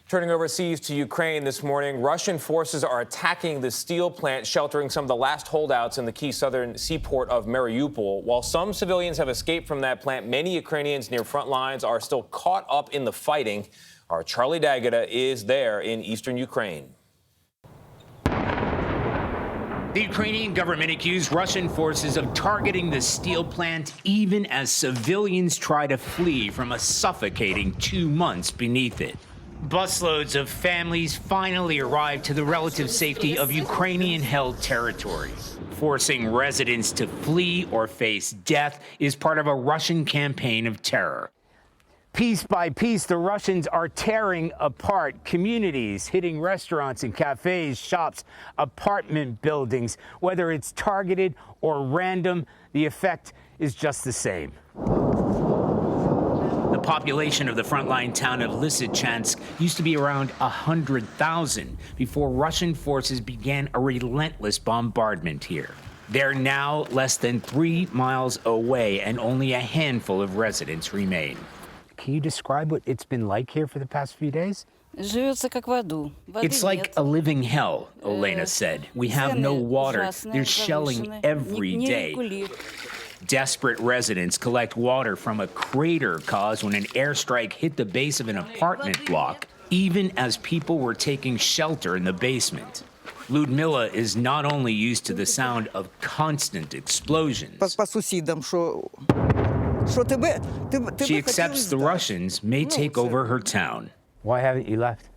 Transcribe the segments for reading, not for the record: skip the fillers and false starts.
Turning overseas to Ukraine this morning, Russian forces are attacking the steel plant sheltering some of the last holdouts in the key southern seaport of Mariupol. While some civilians have escaped from that plant, many Ukrainians near front lines are still caught up in the fighting. Our Charlie D'Agata is there in eastern Ukraine. The Ukrainian government accused Russian forces of targeting the steel plant even as civilians try to flee from a suffocating 2 months beneath it. Busloads of families finally arrived to the relative safety of Ukrainian-held territory. Forcing residents to flee or face death is part of a Russian campaign of terror. Piece by piece, the Russians are tearing apart communities, hitting restaurants and cafes, shops, apartment buildings. Whether it's targeted or random, the effect is just the same. The population of the frontline town of Lysychansk used to be around 100,000 before Russian forces began a relentless bombardment here. They're now less than 3 miles away, and only a handful of residents remain. Can you describe what it's been like here for the past few days? It's like a living hell, Olena said. We have no water. There's shelling every day. Desperate residents collect water from a crater caused when an airstrike hit the base of an apartment block, even as people were taking shelter in the basement. Ludmila is not only used to the sound of constant explosions. She accepts the Russians may take over her town. Why haven't you left?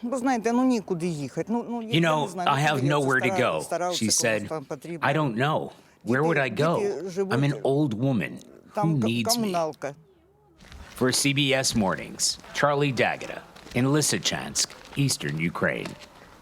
You know, I have nowhere to go, she said. I don't know. Where would I go? I'm an old woman. Who needs me? For CBS Mornings, Charlie D'Agata in Lysychansk, eastern Ukraine.